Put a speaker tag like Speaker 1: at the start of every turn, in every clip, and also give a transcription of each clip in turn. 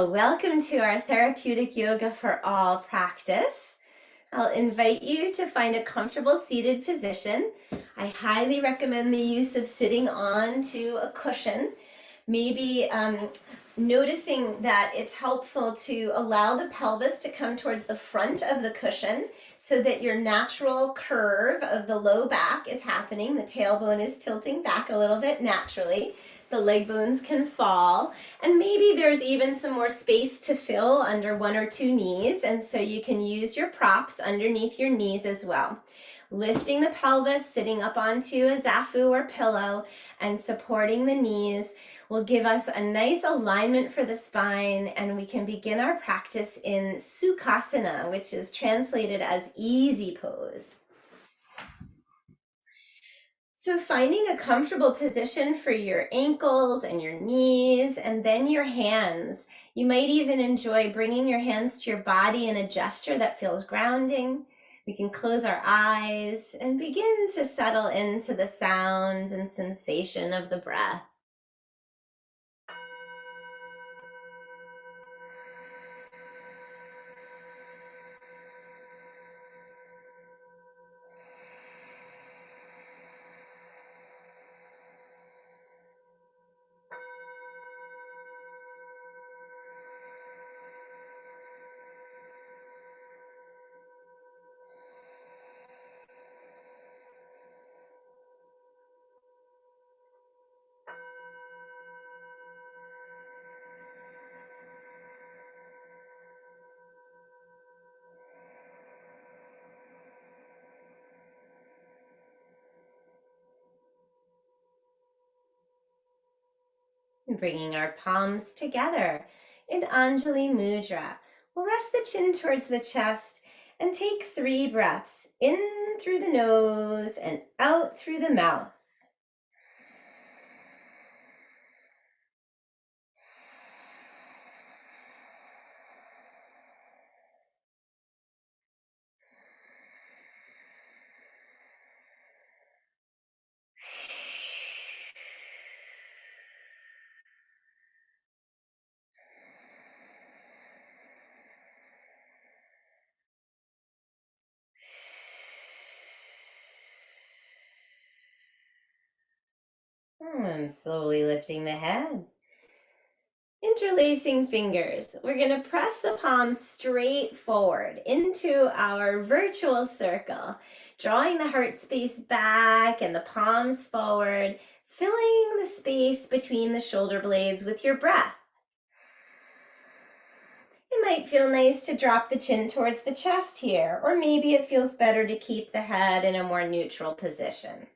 Speaker 1: Well, welcome to our Therapeutic Yoga for All practice. I'll invite you to find a comfortable seated position. I highly recommend the use of sitting onto a cushion. Maybe noticing that it's helpful to allow the pelvis to come towards the front of the cushion so that your natural curve of the low back is happening. The tailbone is tilting back a little bit naturally. The leg bones can fall, and maybe there's even some more space to fill under one or two knees, and so you can use your props underneath your knees as well. Lifting the pelvis, sitting up onto a zafu or pillow, and supporting the knees will give us a nice alignment for the spine, and we can begin our practice in Sukhasana, which is translated as easy pose. So finding a comfortable position for your ankles and your knees, and then your hands. You might even enjoy bringing your hands to your body in a gesture that feels grounding. We can close our eyes and begin to settle into the sound and sensation of the breath. And bringing our palms together in Anjali Mudra. We'll rest the chin towards the chest and take 3 breaths in through the nose and out through the mouth. And slowly lifting the head. Interlacing fingers. We're going to press the palms straight forward into our virtual circle, drawing the heart space back and the palms forward, filling the space between the shoulder blades with your breath. It might feel nice to drop the chin towards the chest here, or maybe it feels better to keep the head in a more neutral position.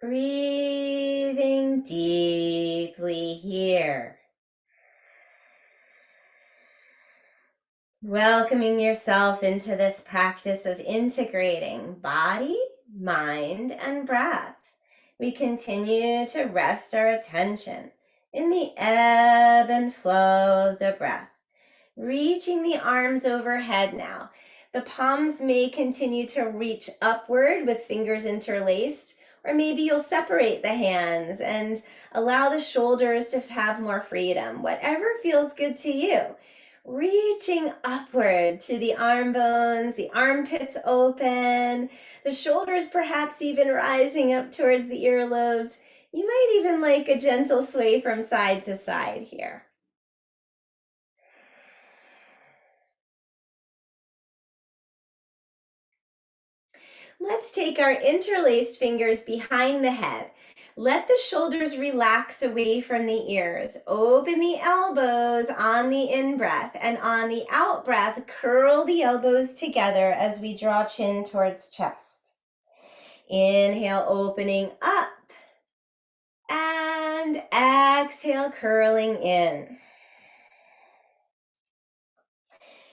Speaker 1: Breathing deeply here. Welcoming yourself into this practice of integrating body, mind, and breath. We continue to rest our attention in the ebb and flow of the breath. Reaching the arms overhead now. The palms may continue to reach upward with fingers interlaced, or maybe you'll separate the hands and allow the shoulders to have more freedom, whatever feels good to you. Reaching upward through the arm bones, the armpits open, the shoulders perhaps even rising up towards the earlobes. You might even like a gentle sway from side to side here. Let's take our interlaced fingers behind the head. Let the shoulders relax away from the ears. Open the elbows on the in-breath, and on the out-breath, curl the elbows together as we draw chin towards chest. Inhale, opening up, and exhale, curling in.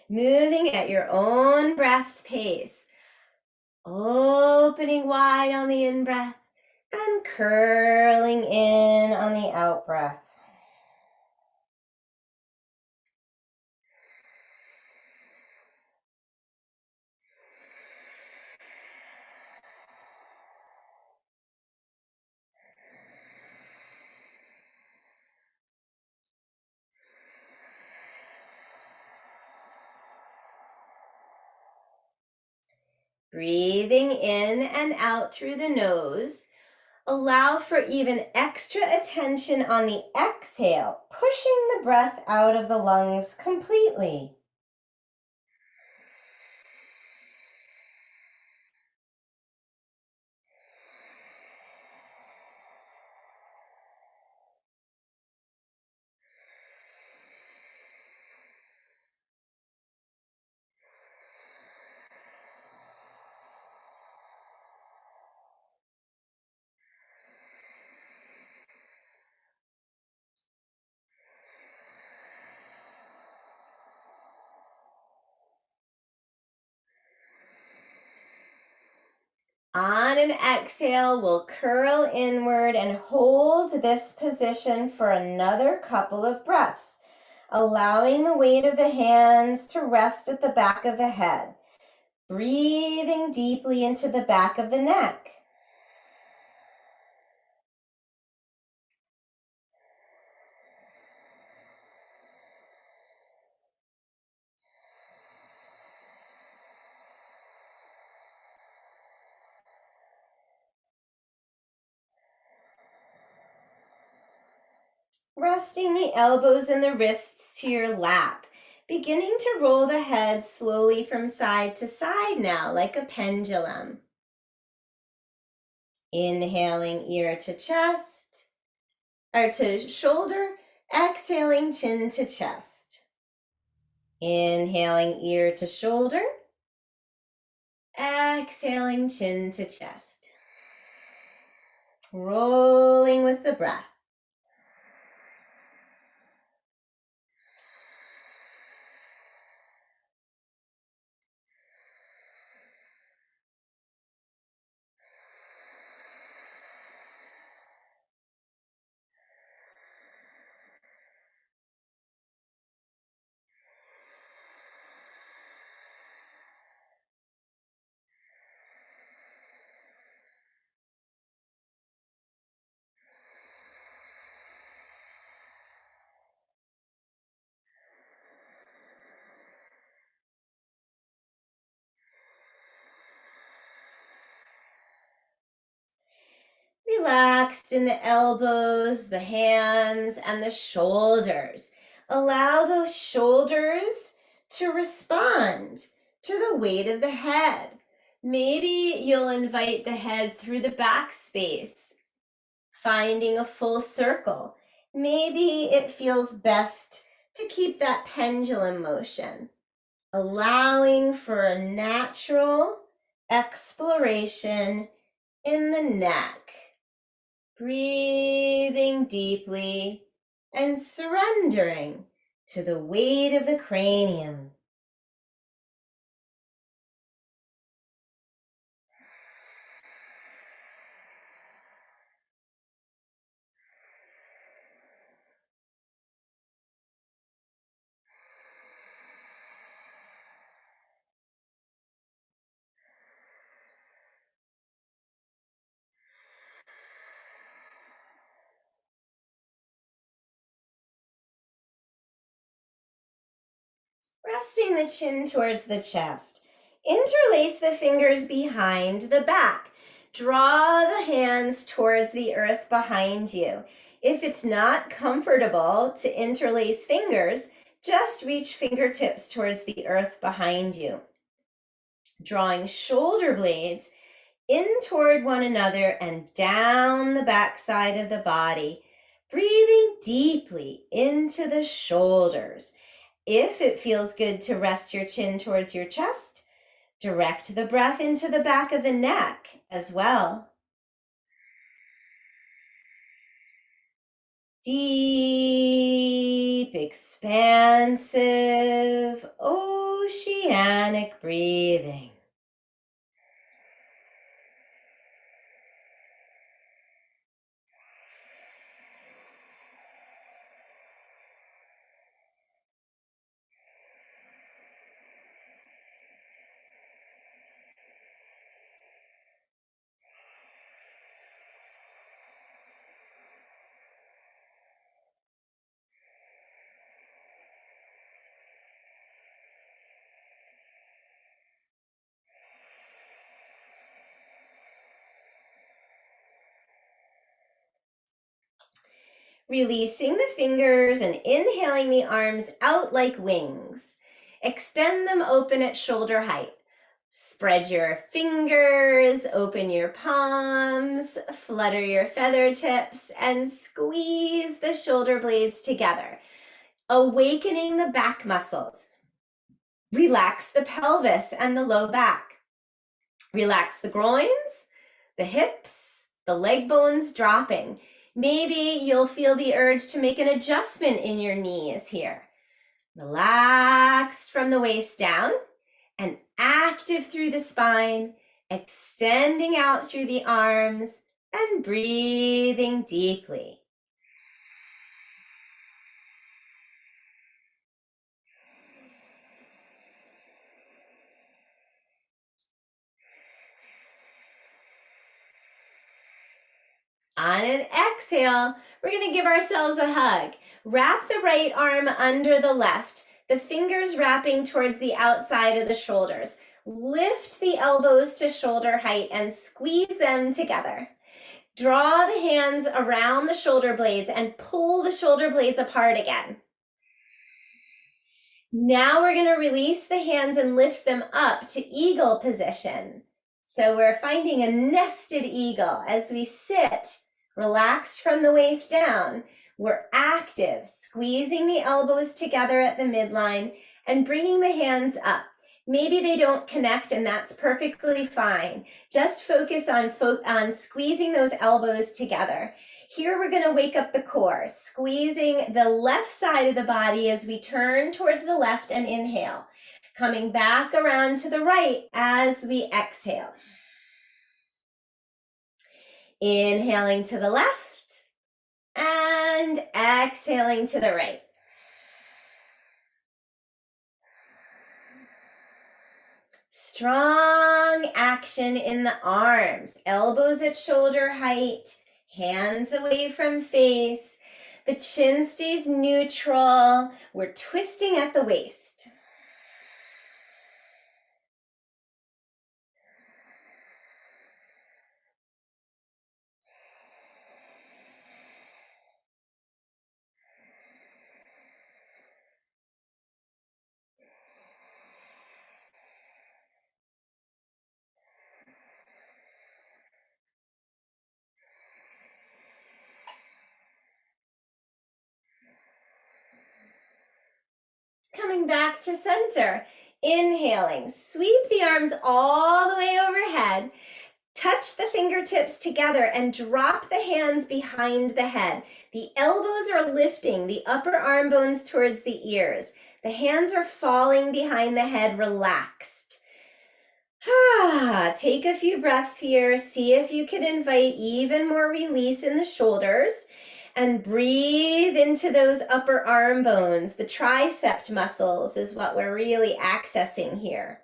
Speaker 1: Moving at your own breath's pace. Opening wide on the in-breath and curling in on the out-breath. Breathing in and out through the nose. Allow for even extra attention on the exhale, pushing the breath out of the lungs completely. On an exhale, we'll curl inward and hold this position for another couple of breaths, allowing the weight of the hands to rest at the back of the head. Breathing deeply into the back of the neck. Resting the elbows and the wrists to your lap. Beginning to roll the head slowly from side to side now, like a pendulum. Inhaling ear to chest, or to shoulder. Exhaling chin to chest. Inhaling ear to shoulder. Exhaling chin to chest. Rolling with the breath. Relaxed in the elbows, the hands, and the shoulders. Allow those shoulders to respond to the weight of the head. Maybe you'll invite the head through the back space, finding a full circle. Maybe it feels best to keep that pendulum motion, allowing for a natural exploration in the neck. Breathing deeply and surrendering to the weight of the cranium. Resting the chin towards the chest. Interlace the fingers behind the back. Draw the hands towards the earth behind you. If it's not comfortable to interlace fingers, just reach fingertips towards the earth behind you. Drawing shoulder blades in toward one another and down the back side of the body. Breathing deeply into the shoulders. If it feels good to rest your chin towards your chest, direct the breath into the back of the neck as well. Deep, expansive, oceanic breathing. Releasing the fingers and inhaling the arms out like wings. Extend them open at shoulder height. Spread your fingers, open your palms, flutter your feather tips, and squeeze the shoulder blades together, awakening the back muscles. Relax the pelvis and the low back. Relax the groins, the hips, the leg bones dropping. Maybe you'll feel the urge to make an adjustment in your knees here. Relaxed from the waist down and active through the spine, extending out through the arms and breathing deeply. On an exhale, we're going to give ourselves a hug. Wrap the right arm under the left, the fingers wrapping towards the outside of the shoulders. Lift the elbows to shoulder height and squeeze them together. Draw the hands around the shoulder blades and pull the shoulder blades apart again. Now we're going to release the hands and lift them up to eagle position. So we're finding a nested eagle as we sit, relaxed from the waist down. We're active, squeezing the elbows together at the midline and bringing the hands up. Maybe they don't connect, and that's perfectly fine. Just focus on squeezing those elbows together. Here we're going to wake up the core, squeezing the left side of the body as we turn towards the left and inhale. Coming back around to the right as we exhale. Inhaling to the left and exhaling to the right. Strong action in the arms, elbows at shoulder height, hands away from face. The chin stays neutral. We're twisting at the waist. Coming back to center. Inhaling, sweep the arms all the way overhead. Touch the fingertips together and drop the hands behind the head. The elbows are lifting, the upper arm bones towards the ears. The hands are falling behind the head, relaxed. Take a few breaths here. See if you can invite even more release in the shoulders. And breathe into those upper arm bones. The tricep muscles is what we're really accessing here.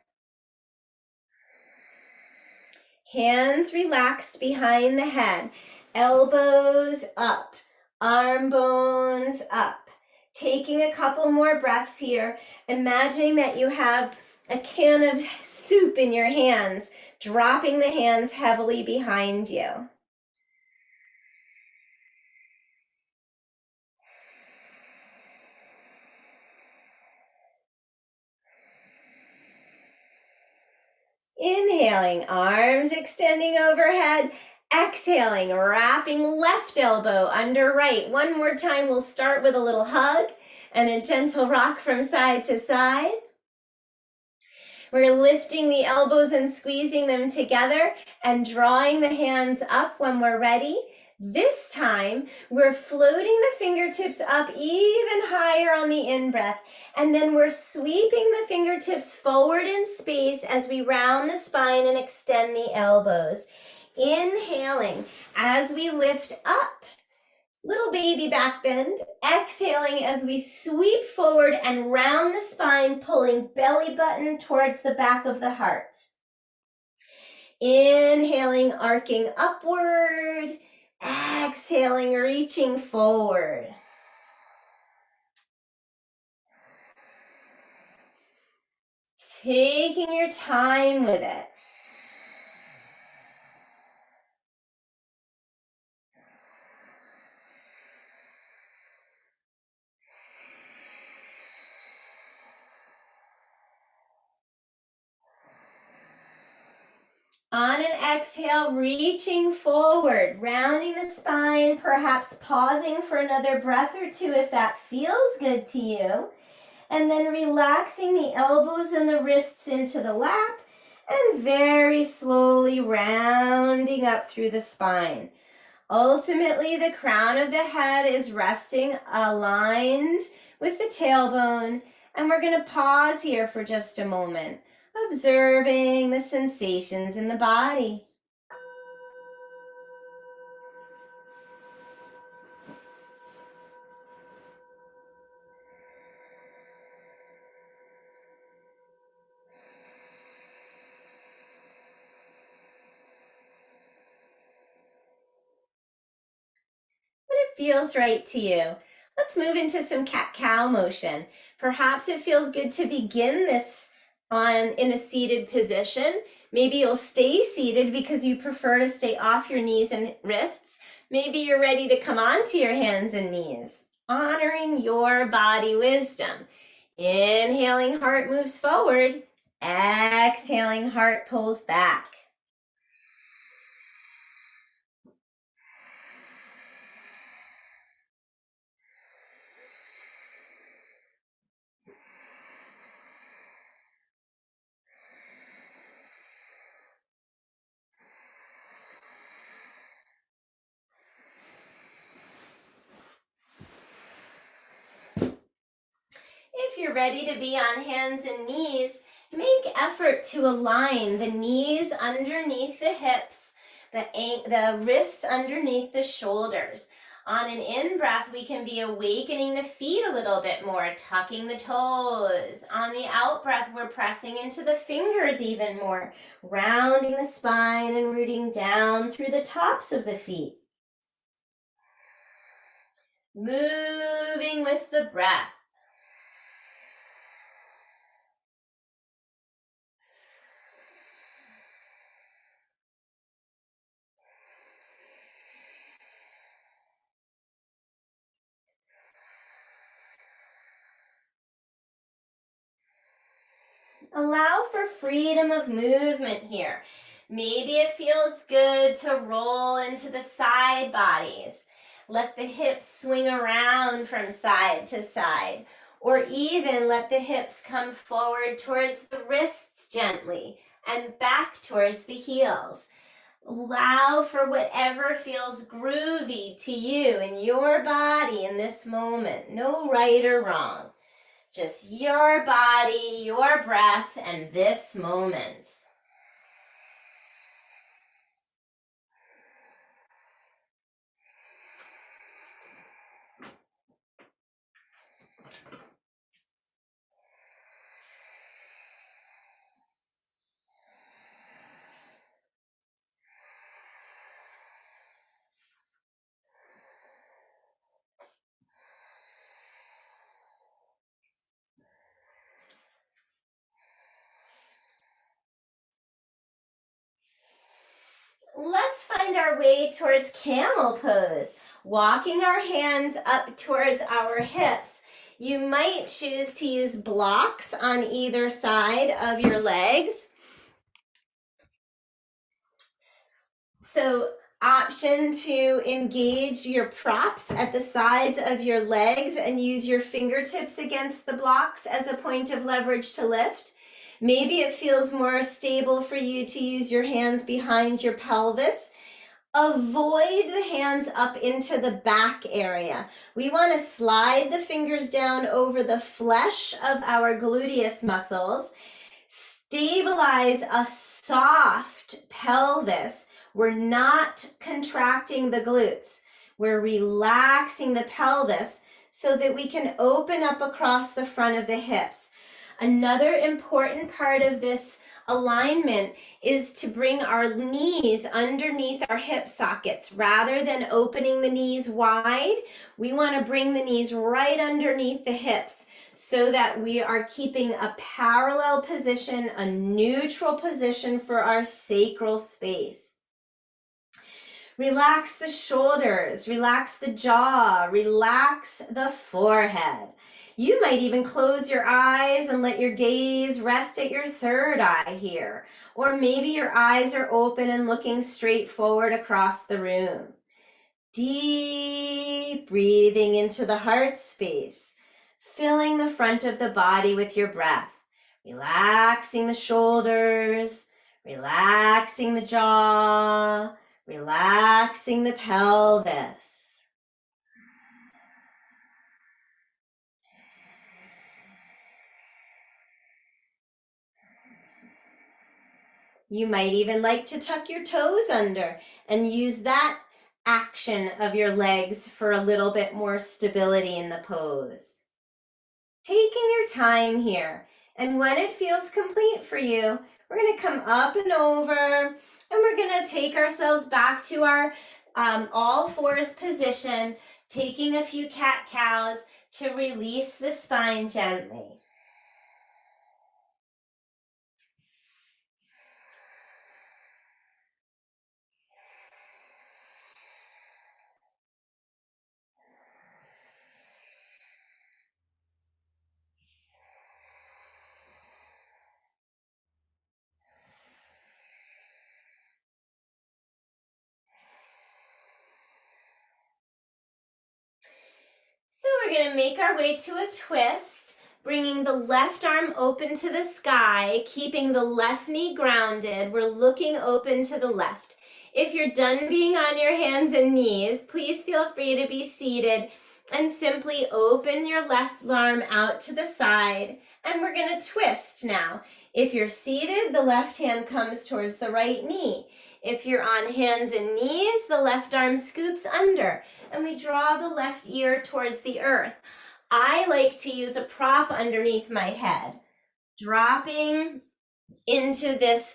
Speaker 1: Hands relaxed behind the head, elbows up, arm bones up. Taking a couple more breaths here, imagining that you have a can of soup in your hands, dropping the hands heavily behind you. Inhaling, arms extending overhead. Exhaling, wrapping left elbow under right. One more time, we'll start with a little hug and a gentle rock from side to side. We're lifting the elbows and squeezing them together and drawing the hands up when we're ready. This time, we're floating the fingertips up even higher on the in-breath, and then we're sweeping the fingertips forward in space as we round the spine and extend the elbows. Inhaling as we lift up, little baby back bend. Exhaling as we sweep forward and round the spine, pulling belly button towards the back of the heart. Inhaling, arcing upward. Exhaling, reaching forward. Taking your time with it. On an exhale, reaching forward, rounding the spine, perhaps pausing for another breath or two if that feels good to you. And then relaxing the elbows and the wrists into the lap and very slowly rounding up through the spine. Ultimately, the crown of the head is resting aligned with the tailbone, and we're going to pause here for just a moment, observing the sensations in the body. Feels right to you. Let's move into some cat-cow motion. Perhaps it feels good to begin this in a seated position. Maybe you'll stay seated because you prefer to stay off your knees and wrists. Maybe you're ready to come onto your hands and knees, honoring your body wisdom. Inhaling, heart moves forward. Exhaling, heart pulls back. If you're ready to be on hands and knees, make effort to align the knees underneath the hips, the wrists underneath the shoulders. On an in-breath, we can be awakening the feet a little bit more, tucking the toes. On the out-breath, we're pressing into the fingers even more, rounding the spine and rooting down through the tops of the feet. Moving with the breath. Allow for freedom of movement here. Maybe it feels good to roll into the side bodies. Let the hips swing around from side to side, or even let the hips come forward towards the wrists gently and back towards the heels. Allow for whatever feels groovy to you in your body in this moment. No right or wrong. Just your body, your breath, and this moment. Let's find our way towards camel pose, walking our hands up towards our hips. You might choose to use blocks on either side of your legs. So option to engage your props at the sides of your legs and use your fingertips against the blocks as a point of leverage to lift. Maybe it feels more stable for you to use your hands behind your pelvis. Avoid the hands up into the back area. We want to slide the fingers down over the flesh of our gluteus muscles. Stabilize a soft pelvis. We're not contracting the glutes. We're relaxing the pelvis so that we can open up across the front of the hips. Another important part of this alignment is to bring our knees underneath our hip sockets. Rather than opening the knees wide, we want to bring the knees right underneath the hips so that we are keeping a parallel position, a neutral position for our sacral space. Relax the shoulders, relax the jaw, relax the forehead. You might even close your eyes and let your gaze rest at your third eye here. Or maybe your eyes are open and looking straight forward across the room. Deep breathing into the heart space, filling the front of the body with your breath. Relaxing the shoulders, relaxing the jaw, relaxing the pelvis. You might even like to tuck your toes under and use that action of your legs for a little bit more stability in the pose. Taking your time here, and when it feels complete for you, we're going to come up and over, and we're going to take ourselves back to our all fours position, taking a few cat-cows to release the spine gently. So we're going to make our way to a twist, bringing the left arm open to the sky, keeping the left knee grounded. We're looking open to the left. If you're done being on your hands and knees, please feel free to be seated and simply open your left arm out to the side. And we're going to twist now. If you're seated, the left hand comes towards the right knee. If you're on hands and knees, the left arm scoops under, and we draw the left ear towards the earth. I like to use a prop underneath my head, dropping into this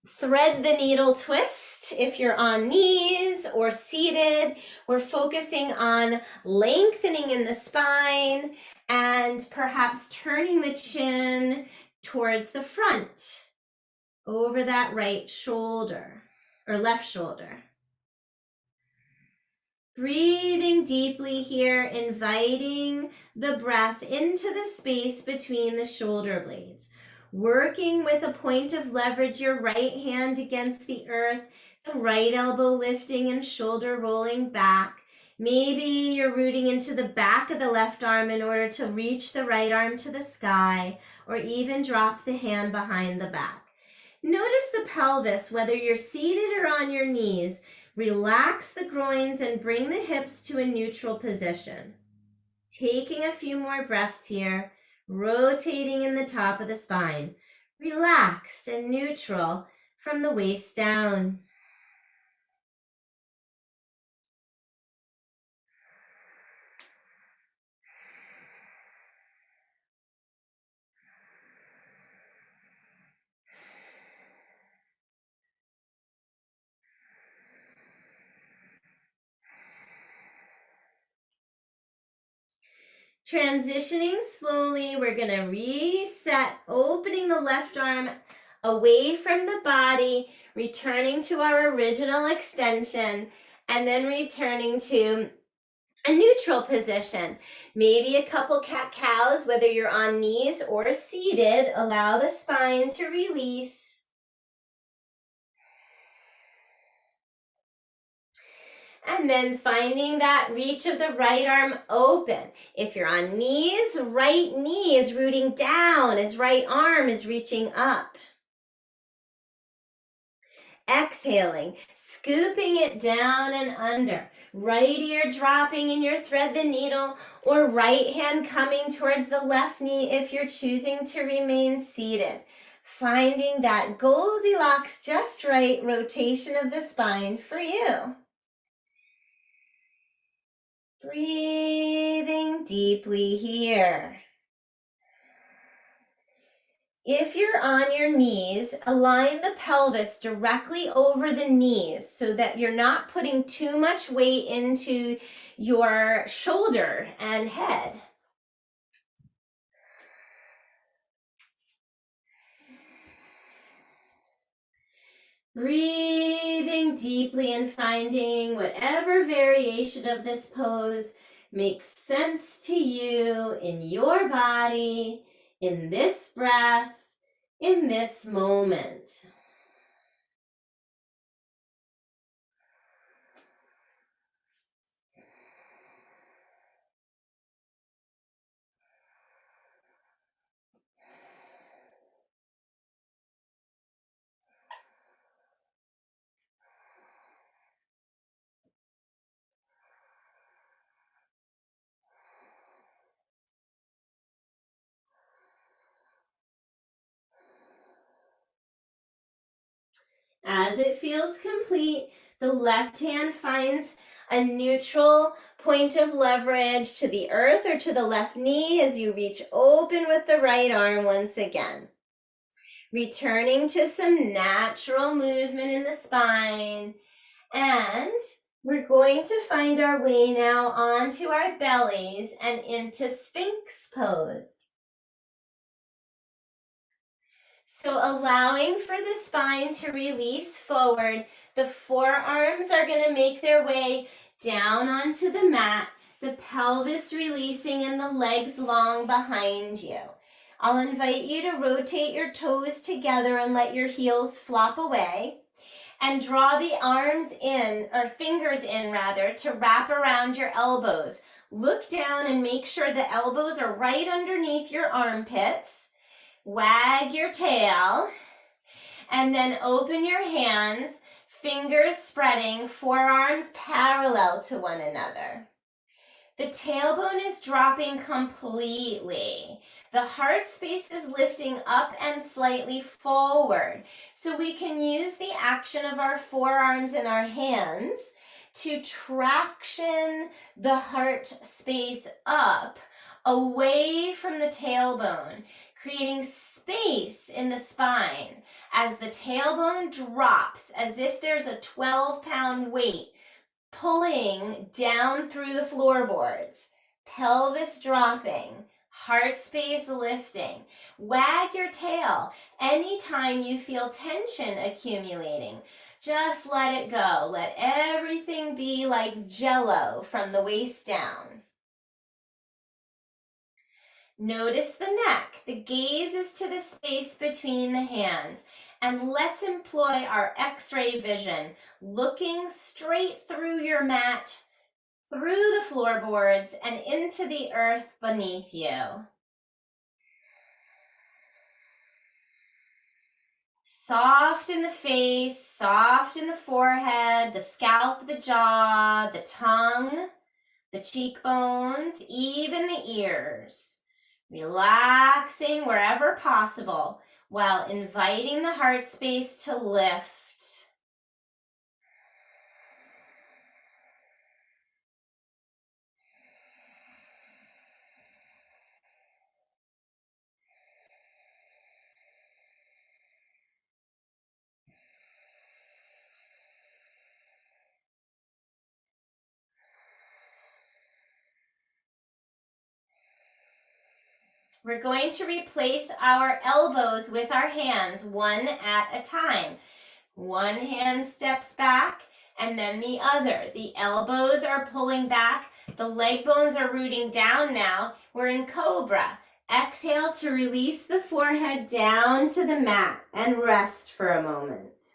Speaker 1: thread the needle twist. If you're on knees or seated, we're focusing on lengthening in the spine and perhaps turning the chin towards the front, over that right shoulder or left shoulder. Breathing deeply here, inviting the breath into the space between the shoulder blades. Working with a point of leverage, your right hand against the earth, the right elbow lifting and shoulder rolling back. Maybe you're rooting into the back of the left arm in order to reach the right arm to the sky, or even drop the hand behind the back. Notice the pelvis, whether you're seated or on your knees. Relax the groins and bring the hips to a neutral position. Taking a few more breaths here, rotating in the top of the spine. Relaxed and neutral from the waist down. Transitioning slowly, we're going to reset, opening the left arm away from the body, returning to our original extension, and then returning to a neutral position. Maybe a couple cat-cows, whether you're on knees or seated. Allow the spine to release. And then finding that reach of the right arm open. If you're on knees, right knee is rooting down as right arm is reaching up. Exhaling, scooping it down and under. Right ear dropping in your thread the needle, or right hand coming towards the left knee if you're choosing to remain seated. Finding that Goldilocks just right rotation of the spine for you. Breathing deeply here. If you're on your knees, align the pelvis directly over the knees so that you're not putting too much weight into your shoulder and head. Breathing breathing deeply and finding whatever variation of this pose makes sense to you in your body, in this breath, in this moment. As it feels complete, the left hand finds a neutral point of leverage to the earth or to the left knee as you reach open with the right arm once again. Returning to some natural movement in the spine. And we're going to find our way now onto our bellies and into Sphinx pose. So allowing for the spine to release forward, the forearms are going to make their way down onto the mat, the pelvis releasing and the legs long behind you. I'll invite you to rotate your toes together and let your heels flop away. And draw the arms in, or fingers in rather, to wrap around your elbows. Look down and make sure the elbows are right underneath your armpits. Wag your tail, and then open your hands, fingers spreading, forearms parallel to one another. The tailbone is dropping completely. The heart space is lifting up and slightly forward. So we can use the action of our forearms and our hands to traction the heart space up, away from the tailbone, creating space in the spine as the tailbone drops as if there's a 12-pound weight pulling down through the floorboards, pelvis dropping, heart space lifting. Wag your tail anytime you feel tension accumulating. Just let it go. Let everything be like jello from the waist down. Notice the neck. The gaze is to the space between the hands. And let's employ our X-ray vision, looking straight through your mat, through the floorboards, and into the earth beneath you. Soft in the face, soft in the forehead, the scalp, the jaw, the tongue, the cheekbones, even the ears. Relaxing wherever possible while inviting the heart space to lift. We're going to replace our elbows with our hands, one at a time. One hand steps back and then the other. The elbows are pulling back. The leg bones are rooting down now. We're in Cobra. Exhale to release the forehead down to the mat and rest for a moment.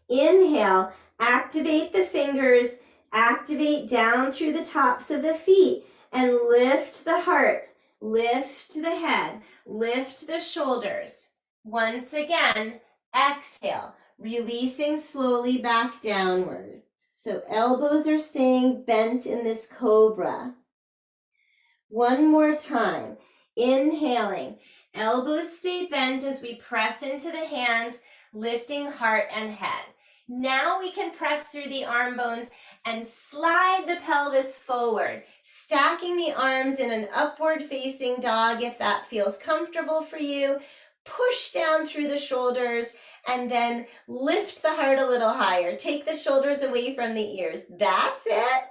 Speaker 1: Inhale, activate the fingers, activate down through the tops of the feet and lift the heart, lift the head, lift the shoulders. Once again, exhale, releasing slowly back downward. So elbows are staying bent in this cobra. One more time. Inhaling, elbows stay bent as we press into the hands, lifting heart and head. Now we can press through the arm bones and slide the pelvis forward, stacking the arms in an upward facing dog if that feels comfortable for you. Push down through the shoulders and then lift the heart a little higher. Take the shoulders away from the ears. That's it.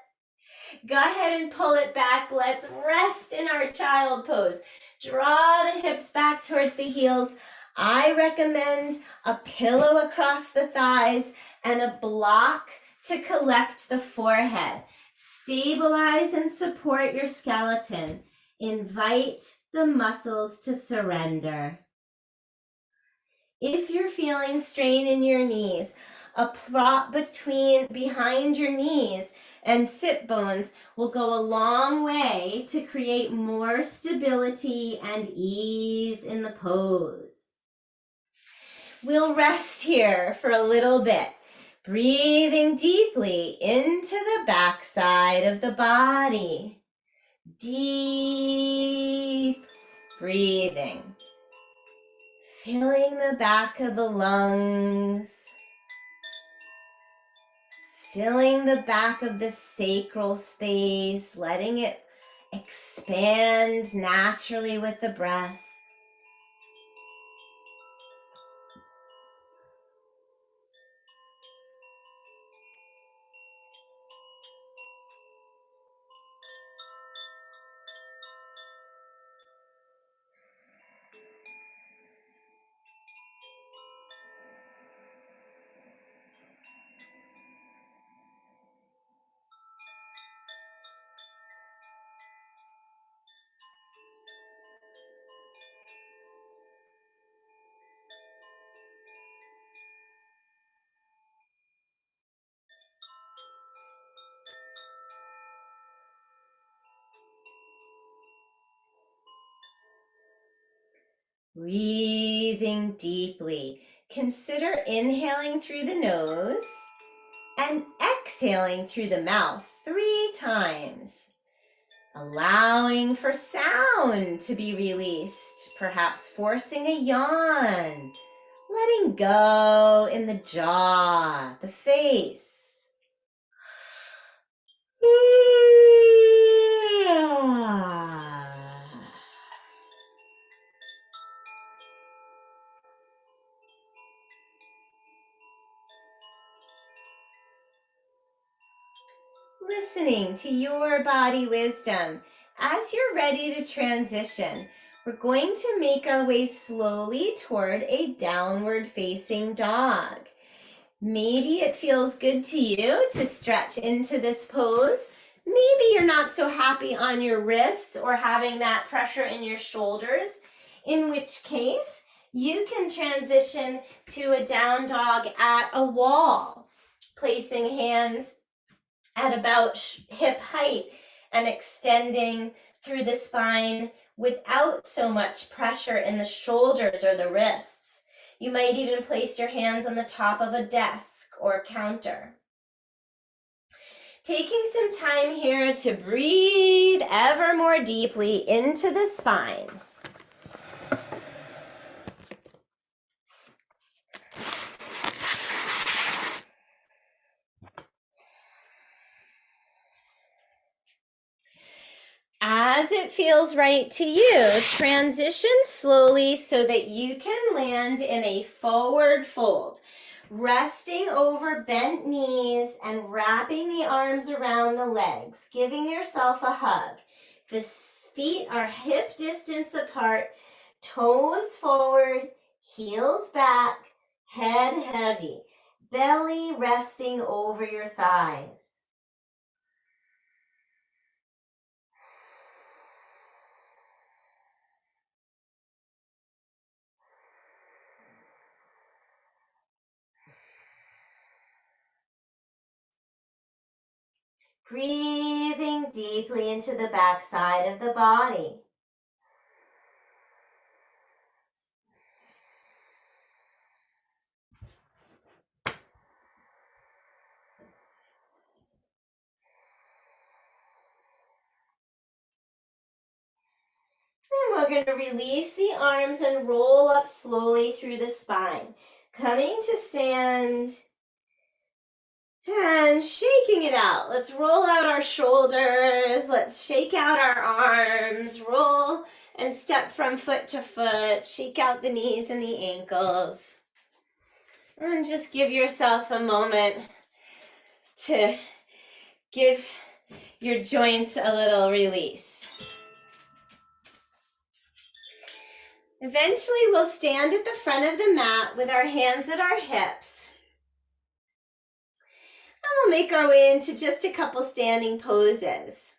Speaker 1: Go ahead and pull it back. Let's rest in our child pose. Draw the hips back towards the heels. I recommend a pillow across the thighs and a block to collect the forehead. Stabilize and support your skeleton. Invite the muscles to surrender. If you're feeling strain in your knees, a prop behind your knees and sit bones will go a long way to create more stability and ease in the pose. We'll rest here for a little bit, breathing deeply into the backside of the body. Deep breathing. Filling the back of the lungs. Filling the back of the sacral space, letting it expand naturally with the breath. Breathing deeply. Consider inhaling through the nose and exhaling through the mouth 3 times. Allowing for sound to be released, perhaps forcing a yawn. Letting go in the jaw, the face. Listening to your body wisdom. As you're ready to transition, we're going to make our way slowly toward a downward facing dog. Maybe it feels good to you to stretch into this pose. Maybe you're not so happy on your wrists or having that pressure in your shoulders, in which case you can transition to a down dog at a wall, placing hands at about hip height and extending through the spine without so much pressure in the shoulders or the wrists. You might even place your hands on the top of a desk or counter. Taking some time here to breathe ever more deeply into the spine. As it feels right to you, transition slowly so that you can land in a forward fold, resting over bent knees and wrapping the arms around the legs, giving yourself a hug. The feet are hip distance apart, toes forward, heels back, head heavy, belly resting over your thighs. Breathing deeply into the backside of the body. And we're going to release the arms and roll up slowly through the spine. Coming to stand and shaking it out. Let's roll out our shoulders. Let's shake out our arms. Roll and step from foot to foot. Shake out the knees and the ankles. And just give yourself a moment to give your joints a little release. Eventually, we'll stand at the front of the mat with our hands at our hips. And we'll make our way into just a couple standing poses.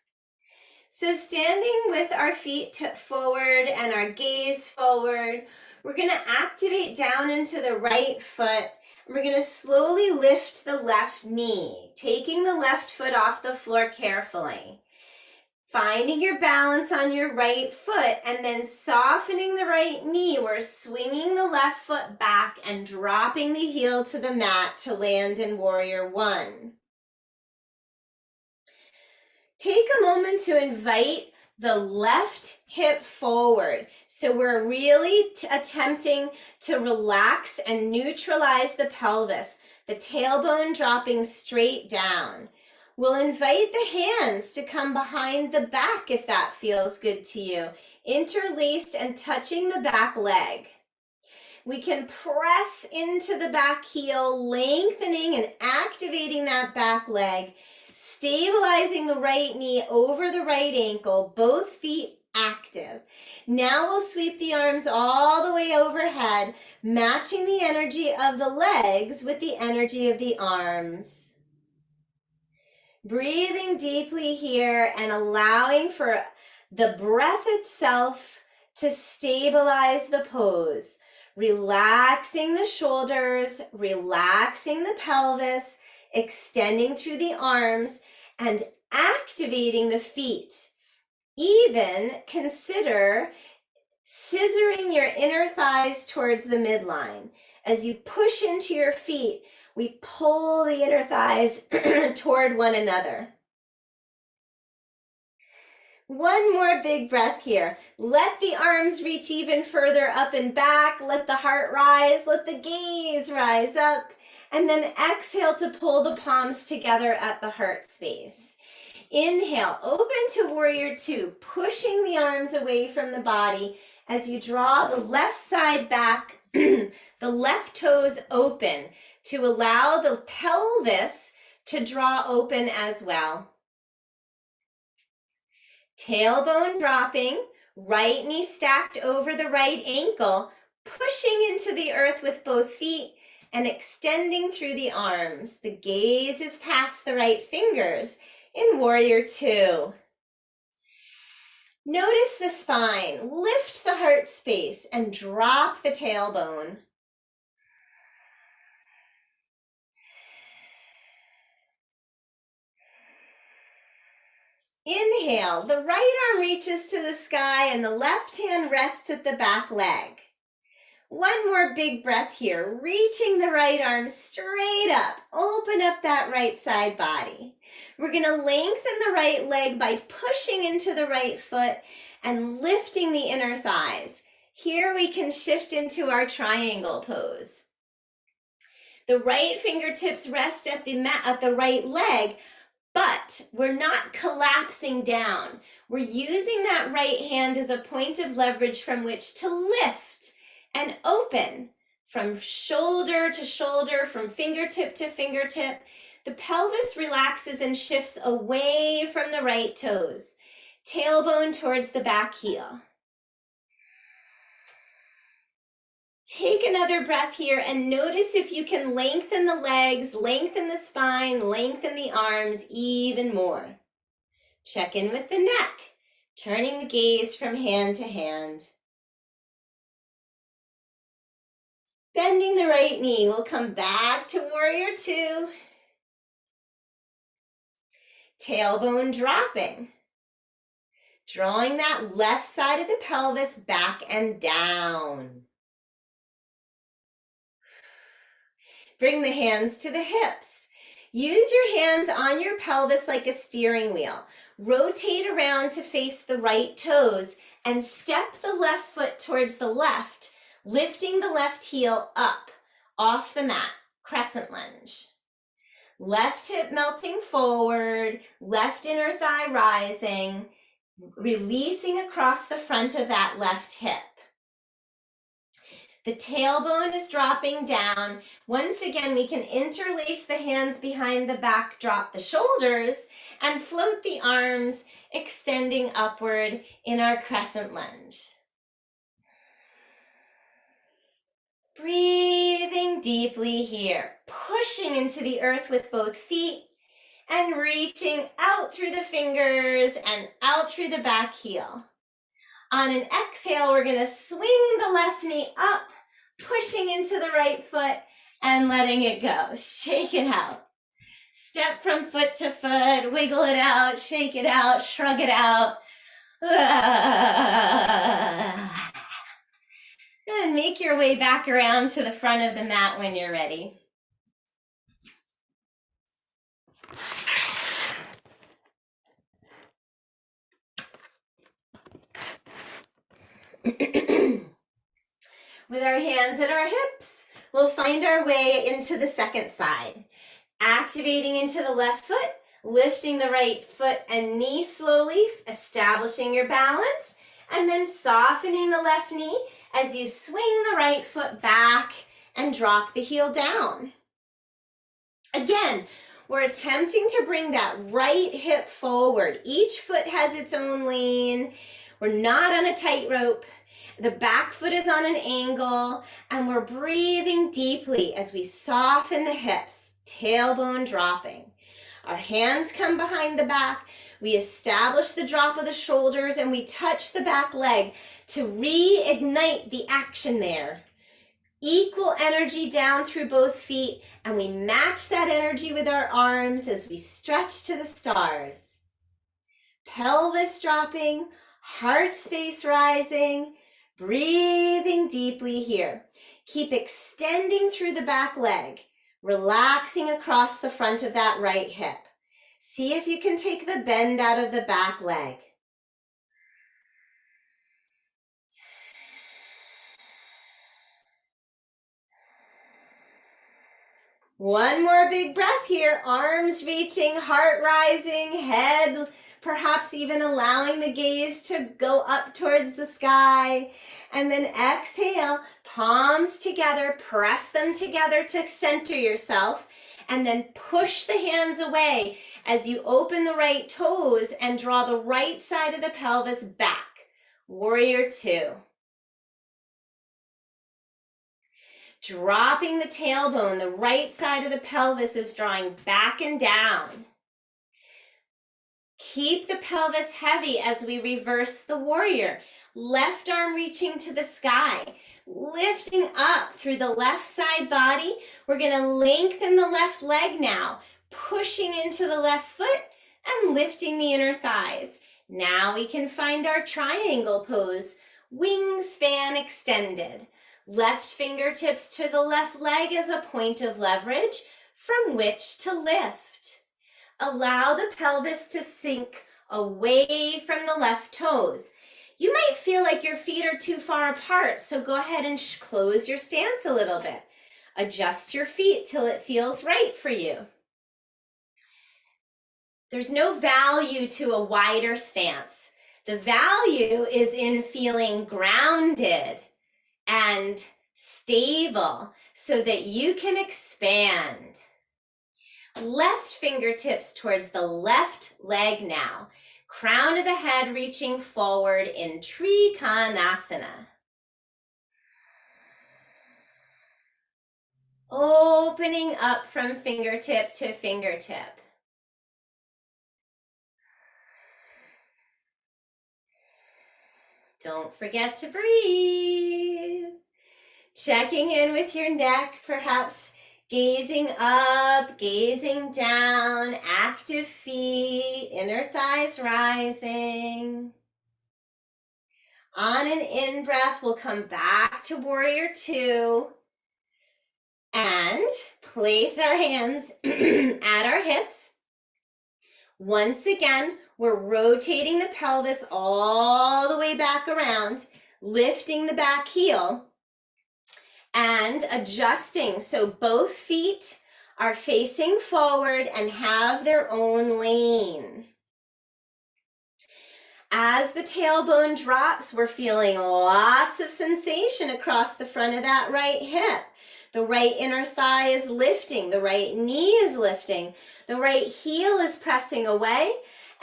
Speaker 1: So standing with our feet forward and our gaze forward, we're going to activate down into the right foot. We're going to slowly lift the left knee, taking the left foot off the floor carefully. Finding your balance on your right foot and then softening the right knee. We're swinging the left foot back and dropping the heel to the mat to land in Warrior One. Take a moment to invite the left hip forward. So we're really attempting to relax and neutralize the pelvis, the tailbone dropping straight down. We'll invite the hands to come behind the back if that feels good to you, interlaced and touching the back leg. We can press into the back heel, lengthening and activating that back leg, stabilizing the right knee over the right ankle, both feet active. Now we'll sweep the arms all the way overhead, matching the energy of the legs with the energy of the arms. Breathing deeply here and allowing for the breath itself to stabilize the pose. Relaxing the shoulders, relaxing the pelvis, extending through the arms, and activating the feet. Even consider scissoring your inner thighs towards the midline. As you push into your feet, we pull the inner thighs toward one another. One more big breath here. Let the arms reach even further up and back. Let the heart rise. Let the gaze rise up. And then exhale to pull the palms together at the heart space. Inhale, open to Warrior Two, pushing the arms away from the body as you draw the left side back, the left toes open to allow the pelvis to draw open as well. Tailbone dropping, right knee stacked over the right ankle, pushing into the earth with both feet and extending through the arms. The gaze is past the right fingers in Warrior Two. Notice the spine, lift the heart space and drop the tailbone. Inhale, the right arm reaches to the sky and the left hand rests at the back leg. One more big breath here, reaching the right arm straight up. Open up that right side body. We're going to lengthen the right leg by pushing into the right foot and lifting the inner thighs. Here we can shift into our triangle pose. The right fingertips rest at the right leg, but we're not collapsing down. We're using that right hand as a point of leverage from which to lift and open from shoulder to shoulder, from fingertip to fingertip. The pelvis relaxes and shifts away from the right toes. Tailbone towards the back heel. Take another breath here and notice if you can lengthen the legs, lengthen the spine, lengthen the arms even more. Check in with the neck, turning the gaze from hand to hand. Bending the right knee, we'll come back to Warrior Two. Tailbone dropping. Drawing that left side of the pelvis back and down. Bring the hands to the hips. Use your hands on your pelvis like a steering wheel. Rotate around to face the right toes and step the left foot towards the left, lifting the left heel up off the mat, crescent lunge. Left hip melting forward, left inner thigh rising, releasing across the front of that left hip. The tailbone is dropping down. Once again, we can interlace the hands behind the back, drop the shoulders, and float the arms, extending upward in our crescent lunge. Breathing deeply here, pushing into the earth with both feet and reaching out through the fingers and out through the back heel. On an exhale, we're going to swing the left knee up, pushing into the right foot and letting it go. Shake it out. Step from foot to foot, wiggle it out, shake it out, shrug it out. And make your way back around to the front of the mat when you're ready. With our hands at our hips, we'll find our way into the second side. Activating into the left foot, lifting the right foot and knee slowly, establishing your balance, and then softening the left knee as you swing the right foot back and drop the heel down. Again, we're attempting to bring that right hip forward. Each foot has its own lane. We're not on a tightrope. The back foot is on an angle, and we're breathing deeply as we soften the hips, tailbone dropping. Our hands come behind the back. We establish the drop of the shoulders, and we touch the back leg to reignite the action there. Equal energy down through both feet, and we match that energy with our arms as we stretch to the stars. Pelvis dropping, heart space rising, breathing deeply here. Keep extending through the back leg, relaxing across the front of that right hip. See if you can take the bend out of the back leg. One more big breath here, arms reaching, heart rising, head perhaps even allowing the gaze to go up towards the sky. And then exhale, palms together, press them together to center yourself, and then push the hands away as you open the right toes and draw the right side of the pelvis back. Warrior two. Dropping the tailbone, the right side of the pelvis is drawing back and down. Keep the pelvis heavy as we reverse the warrior. Left arm reaching to the sky, lifting up through the left side body. We're going to lengthen the left leg now, pushing into the left foot and lifting the inner thighs. Now we can find our triangle pose, wingspan extended. Left fingertips to the left leg as a point of leverage from which to lift. Allow the pelvis to sink away from the left toes. You might feel like your feet are too far apart, so go ahead and close your stance a little bit. Adjust your feet till it feels right for you. There's no value to a wider stance. The value is in feeling grounded and stable so that you can expand. Left fingertips towards the left leg now. Crown of the head reaching forward in Trikonasana. Opening up from fingertip to fingertip. Don't forget to breathe. Checking in with your neck, perhaps gazing up, gazing down, active feet, inner thighs rising. On an in-breath, we'll come back to warrior two and place our hands at our hips. Once again, we're rotating the pelvis all the way back around, lifting the back heel and adjusting so both feet are facing forward and have their own lane. As the tailbone drops, we're feeling lots of sensation across the front of that right hip. The right inner thigh is lifting, the right knee is lifting, the right heel is pressing away,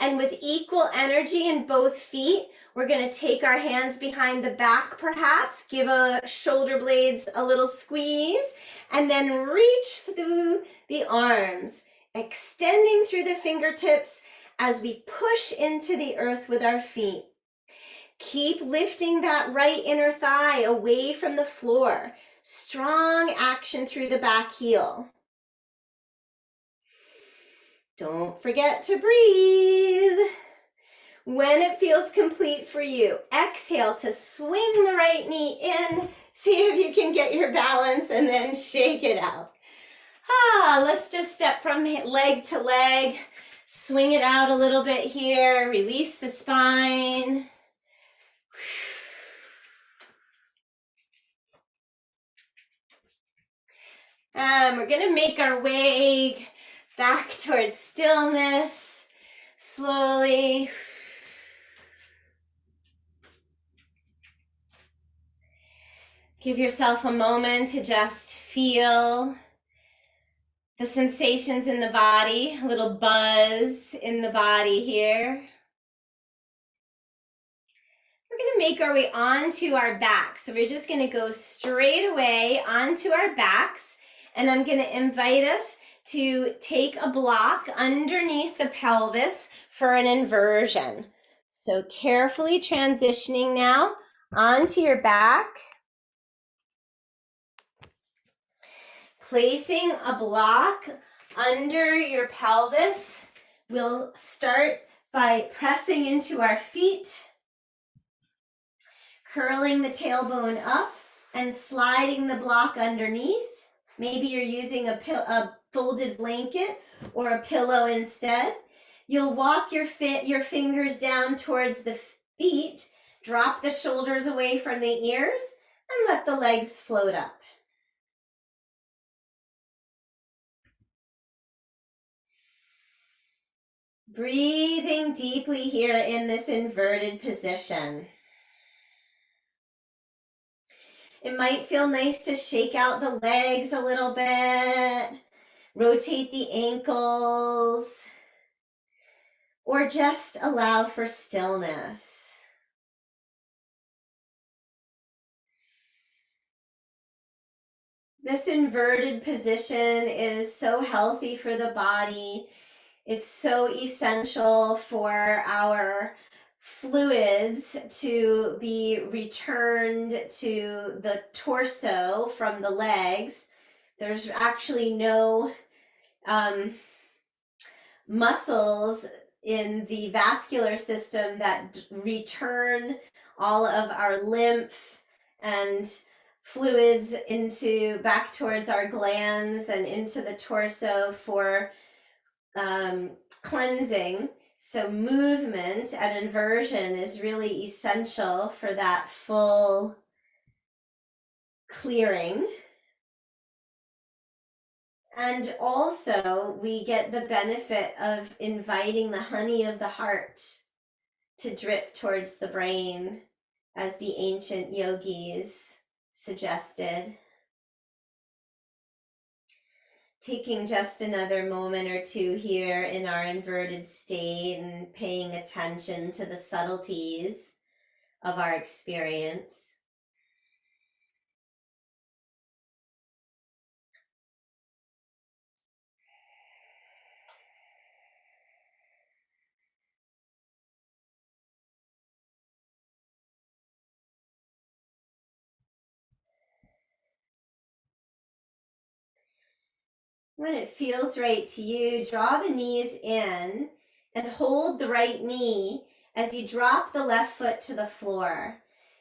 Speaker 1: And with equal energy in both feet, we're going to take our hands behind the back perhaps, give a shoulder blades a little squeeze, and then reach through the arms, extending through the fingertips as we push into the earth with our feet. Keep lifting that right inner thigh away from the floor. Strong action through the back heel. Don't forget to breathe. When it feels complete for you, exhale to swing the right knee in. See if you can get your balance and then shake it out. Let's just step from leg to leg. Swing it out a little bit here. Release the spine. We're going to make our way back towards stillness. Slowly. Give yourself a moment to just feel the sensations in the body, a little buzz in the body here. We're going to make our way onto our backs. So we're just going to go straight away onto our backs. And I'm going to invite us to take a block underneath the pelvis for an inversion. So carefully transitioning now onto your back. Placing a block under your pelvis. We'll start by pressing into our feet, curling the tailbone up and sliding the block underneath. Maybe you're using a folded blanket or a pillow instead. You'll walk your fingers down towards the feet, drop the shoulders away from the ears, and let the legs float up. Breathing deeply here in this inverted position. It might feel nice to shake out the legs a little bit, rotate the ankles, or just allow for stillness. This inverted position is so healthy for the body. It's so essential for our fluids to be returned to the torso from the legs. There's actually no muscles in the vascular system that return all of our lymph and fluids back towards our glands and into the torso for cleansing. So movement and inversion is really essential for that full clearing. And also we get the benefit of inviting the honey of the heart to drip towards the brain, as the ancient yogis suggested. Taking just another moment or two here in our inverted state and paying attention to the subtleties of our experience. When it feels right to you, draw the knees in and hold the right knee as you drop the left foot to the floor.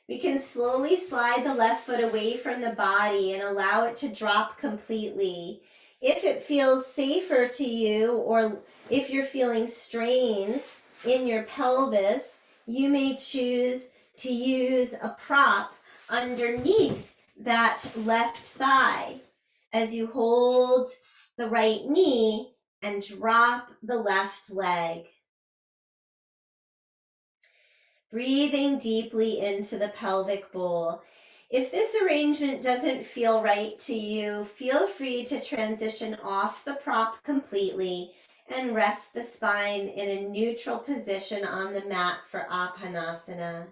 Speaker 1: We can slowly slide the left foot away from the body and allow it to drop completely. If it feels safer to you, or if you're feeling strain in your pelvis, you may choose to use a prop underneath that left thigh as you hold the right knee and drop the left leg. Breathing deeply into the pelvic bowl. If this arrangement doesn't feel right to you, feel free to transition off the prop completely And rest the spine in a neutral position on the mat for Apanasana.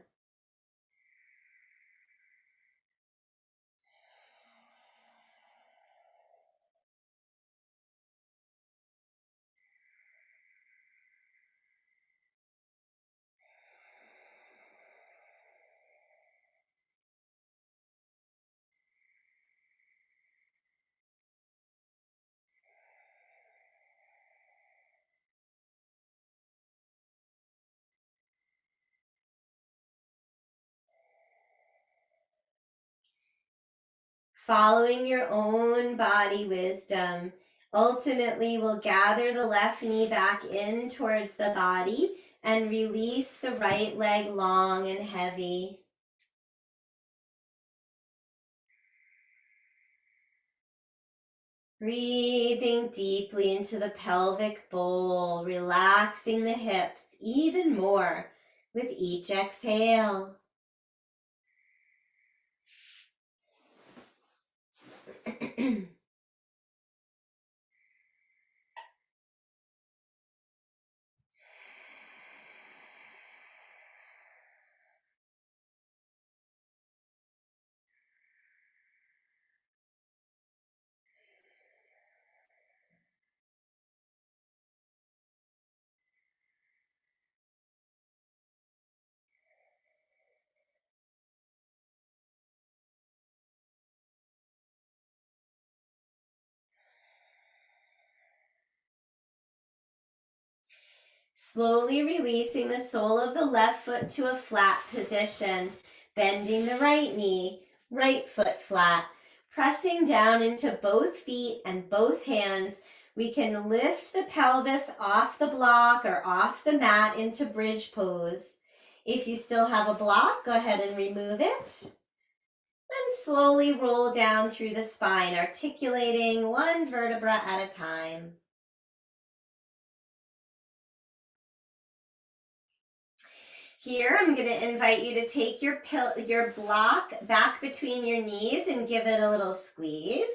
Speaker 1: Following your own body wisdom, ultimately we'll gather the left knee back in towards the body and release the right leg long and heavy. Breathing deeply into the pelvic bowl, relaxing the hips even more with each exhale. Slowly releasing the sole of the left foot to a flat position, bending the right knee, right foot flat, pressing down into both feet and both hands. We can lift the pelvis off the block or off the mat into bridge pose. If you still have a block, go ahead and remove it. And slowly roll down through the spine, articulating one vertebra at a time. Here, I'm going to invite you to take your block back between your knees and give it a little squeeze.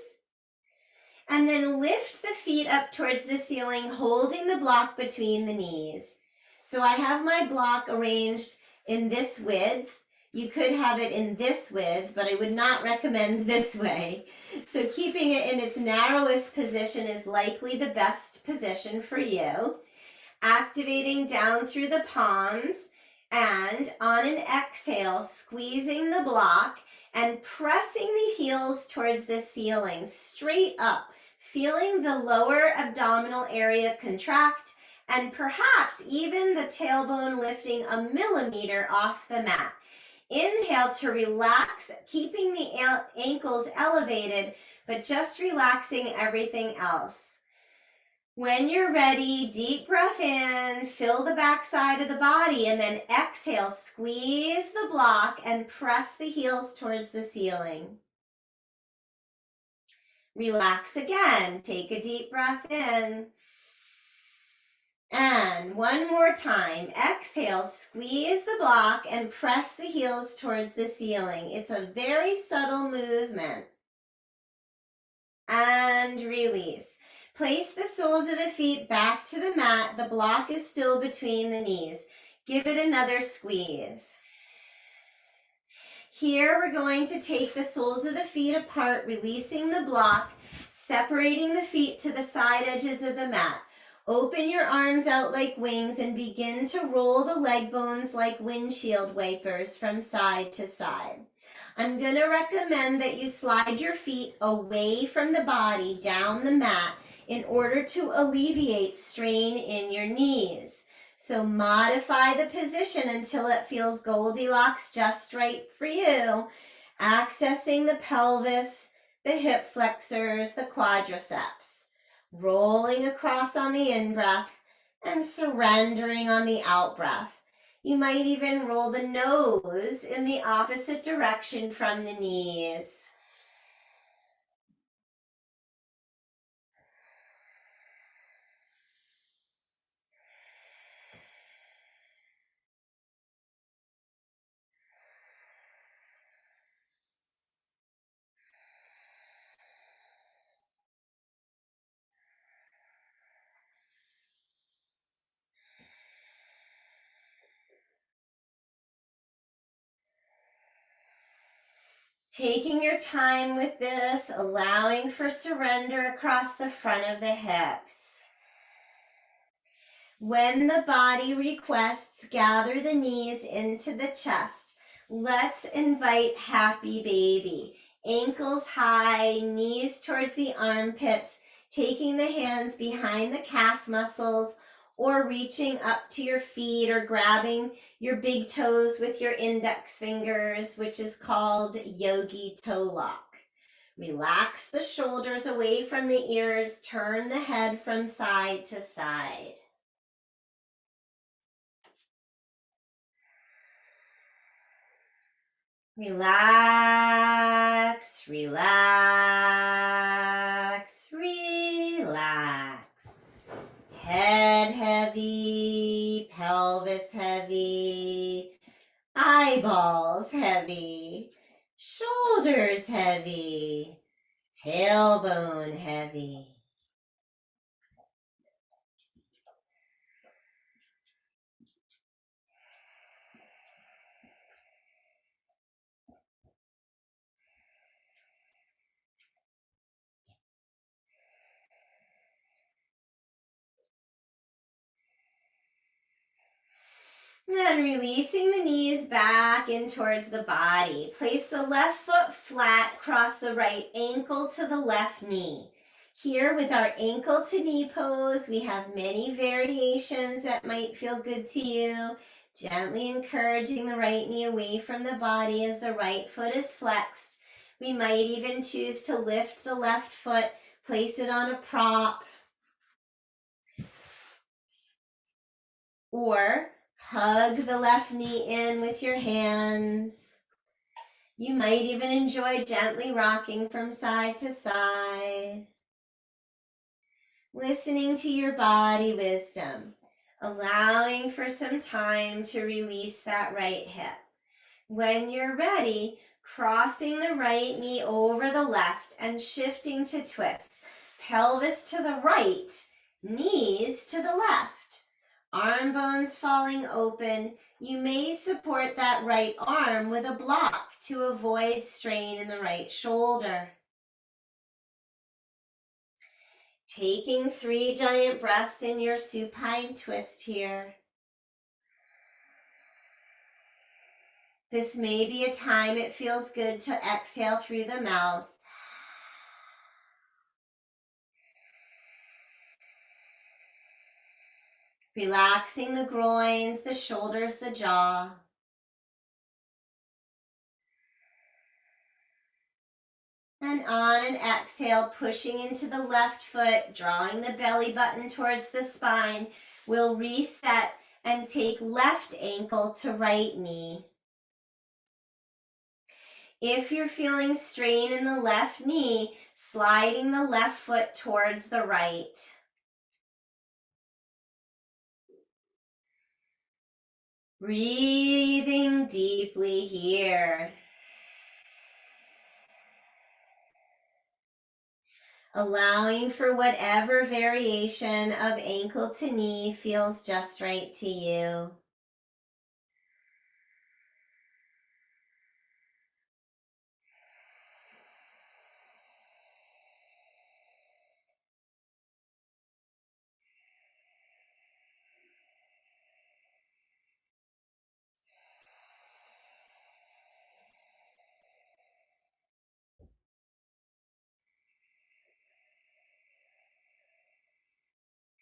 Speaker 1: And then lift the feet up towards the ceiling, holding the block between the knees. So I have my block arranged in this width. You could have it in this width, but I would not recommend this way. So keeping it in its narrowest position is likely the best position for you. Activating down through the palms, and on an exhale, squeezing the block and pressing the heels towards the ceiling, straight up, feeling the lower abdominal area contract and perhaps even the tailbone lifting a millimeter off the mat. Inhale to relax, keeping the ankles elevated, but just relaxing everything else. When you're ready, deep breath in, fill the back side of the body, and then exhale, squeeze the block and press the heels towards the ceiling. Relax again, take a deep breath in. And one more time, exhale, squeeze the block and press the heels towards the ceiling. It's a very subtle movement. And release. Place the soles of the feet back to the mat. The block is still between the knees. Give it another squeeze. Here we're going to take the soles of the feet apart, releasing the block, separating the feet to the side edges of the mat. Open your arms out like wings and begin to roll the leg bones like windshield wipers from side to side. I'm going to recommend that you slide your feet away from the body down the mat in order to alleviate strain in your knees. So modify the position until it feels Goldilocks just right for you. Accessing the pelvis, the hip flexors, the quadriceps. Rolling across on the in-breath and surrendering on the out-breath. You might even roll the nose in the opposite direction from the knees. Taking your time with this, allowing for surrender across the front of the hips. When the body requests, gather the knees into the chest. Let's invite happy baby. Ankles high, knees towards the armpits, taking the hands behind the calf muscles or reaching up to your feet or grabbing your big toes with your index fingers, which is called yogi toe lock. Relax the shoulders away from the ears, turn the head from side to side. Relax, relax, relax. Head heavy, pelvis heavy, eyeballs heavy, shoulders heavy, tailbone heavy. And releasing the knees back in towards the body. Place the left foot flat, cross the right ankle to the left knee. Here with our ankle to knee pose, we have many variations that might feel good to you. Gently encouraging the right knee away from the body as the right foot is flexed. We might even choose to lift the left foot, place it on a prop, or hug the left knee in with your hands. You might even enjoy gently rocking from side to side. Listening to your body wisdom, allowing for some time to release that right hip. When you're ready, crossing the right knee over the left and shifting to twist. Pelvis to the right, knees to the left. Arm bones falling open. You may support that right arm with a block to avoid strain in the right shoulder. Taking 3 giant breaths in your supine twist here. This may be a time it feels good to exhale through the mouth. Relaxing the groins, the shoulders, the jaw. And on an exhale, pushing into the left foot, drawing the belly button towards the spine. We'll reset and take left ankle to right knee. If you're feeling strain in the left knee, sliding the left foot towards the right. Breathing deeply here. Allowing for whatever variation of ankle to knee feels just right to you.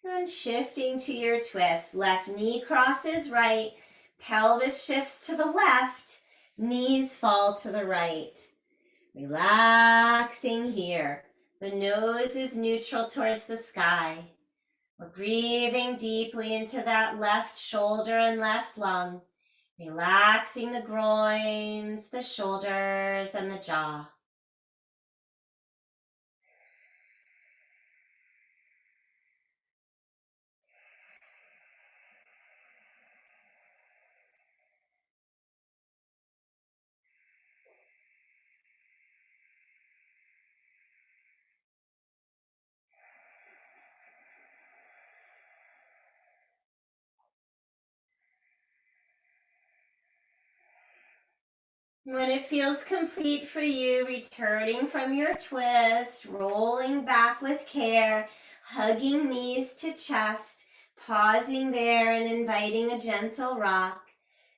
Speaker 1: And shifting to your twist. Left knee crosses right, pelvis shifts to the left, knees fall to the right. Relaxing here. The nose is neutral towards the sky. We're breathing deeply into that left shoulder and left lung. Relaxing the groins, the shoulders, and the jaw. When it feels complete for you, returning from your twist, rolling back with care, hugging knees to chest, pausing there and inviting a gentle rock,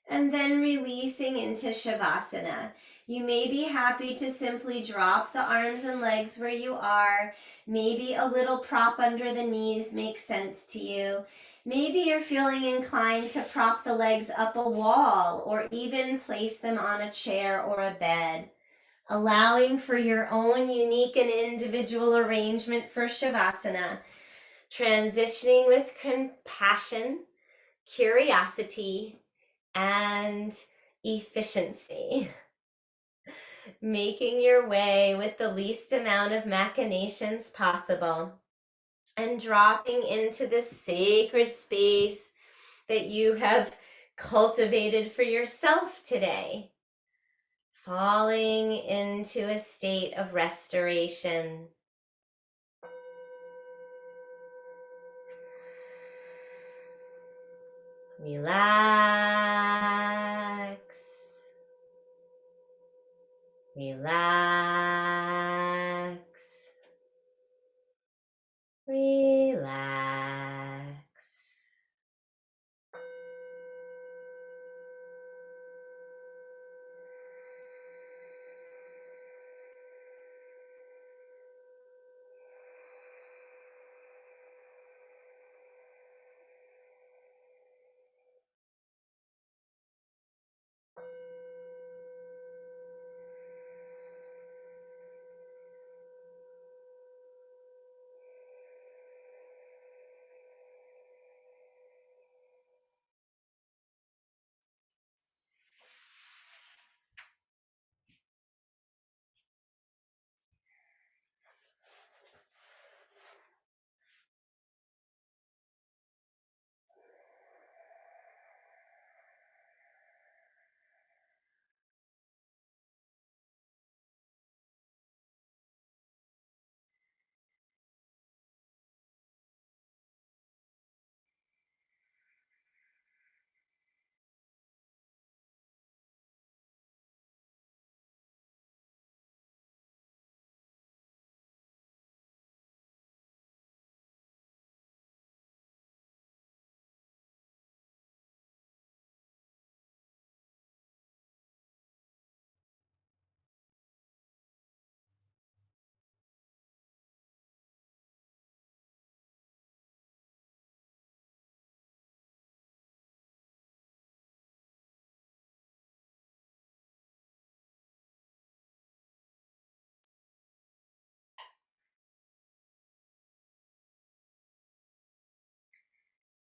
Speaker 1: and then releasing into Shavasana. You may be happy to simply drop the arms and legs where you are. Maybe a little prop under the knees makes sense to you. Maybe you're feeling inclined to prop the legs up a wall or even place them on a chair or a bed, allowing for your own unique and individual arrangement for Shavasana, transitioning with compassion, curiosity, and efficiency. Making your way with the least amount of machinations possible and dropping into this sacred space that you have cultivated for yourself today, falling into a state of restoration. Relax, relax, relax.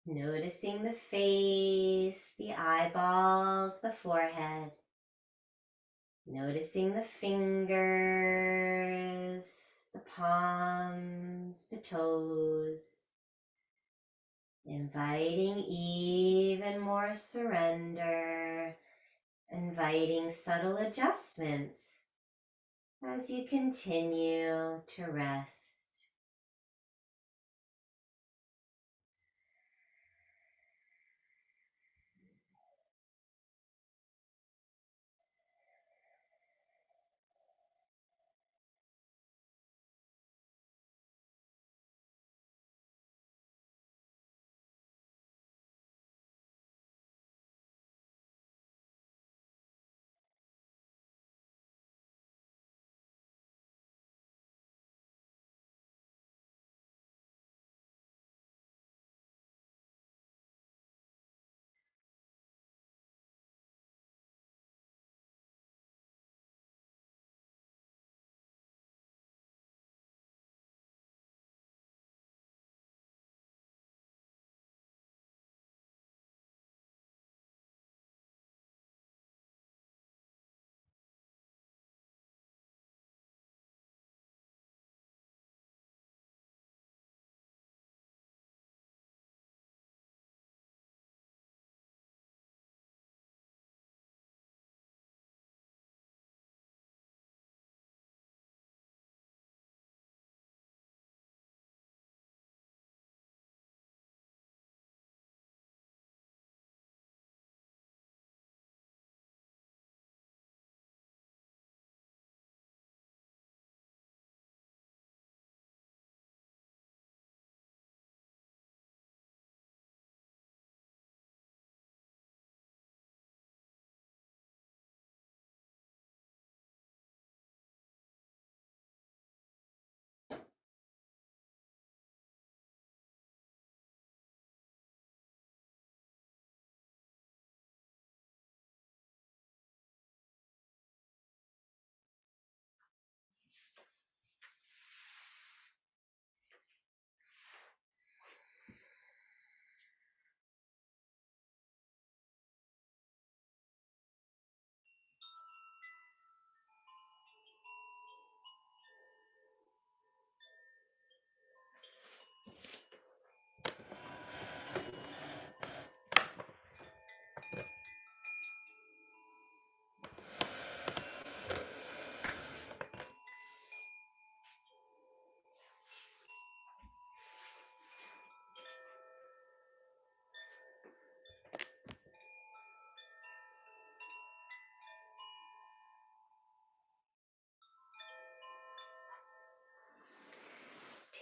Speaker 1: Noticing the face, the eyeballs, the forehead. Noticing the fingers, the palms, the toes. Inviting even more surrender, inviting subtle adjustments as you continue to rest.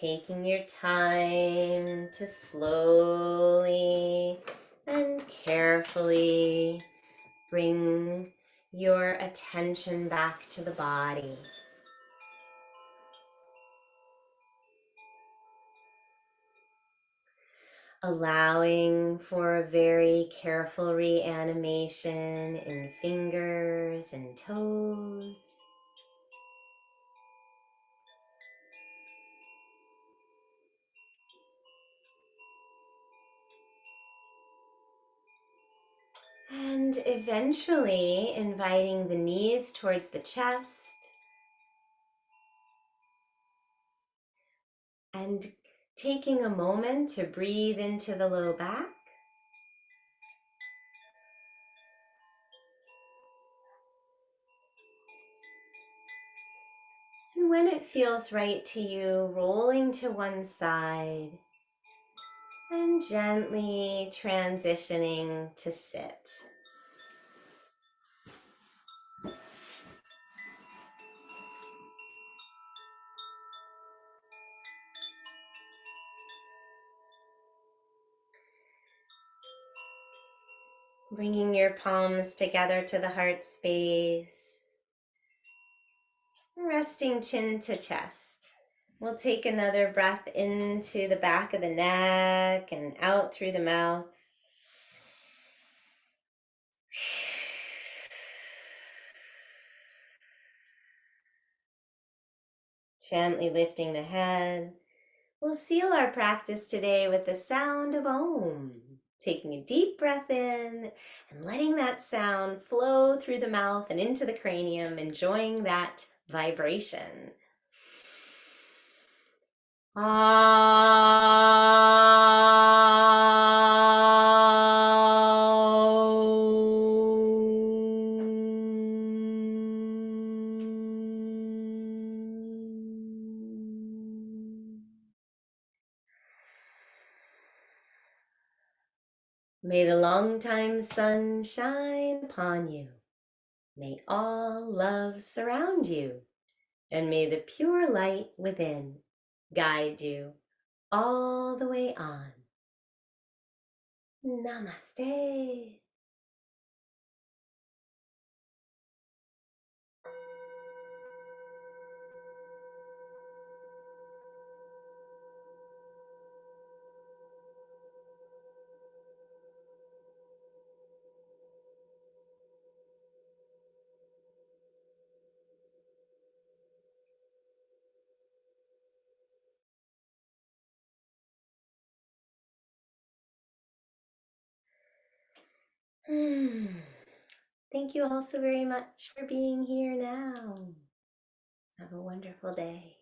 Speaker 1: taking your time to slowly and carefully bring your attention back to the body. Allowing for a very careful reanimation in fingers and toes. And eventually inviting the knees towards the chest and taking a moment to breathe into the low back. And when it feels right to you, rolling to one side and gently transitioning to sit. Bringing your palms together to the heart space. Resting chin to chest. We'll take another breath into the back of the neck and out through the mouth. Gently lifting the head. We'll seal our practice today with the sound of Om. Taking a deep breath in and letting that sound flow through the mouth and into the cranium, enjoying that vibration. May the long-time sun shine upon you. May all love surround you. And may the pure light within guide you all the way on. Namaste. Thank you all so very much for being here now. Have a wonderful day.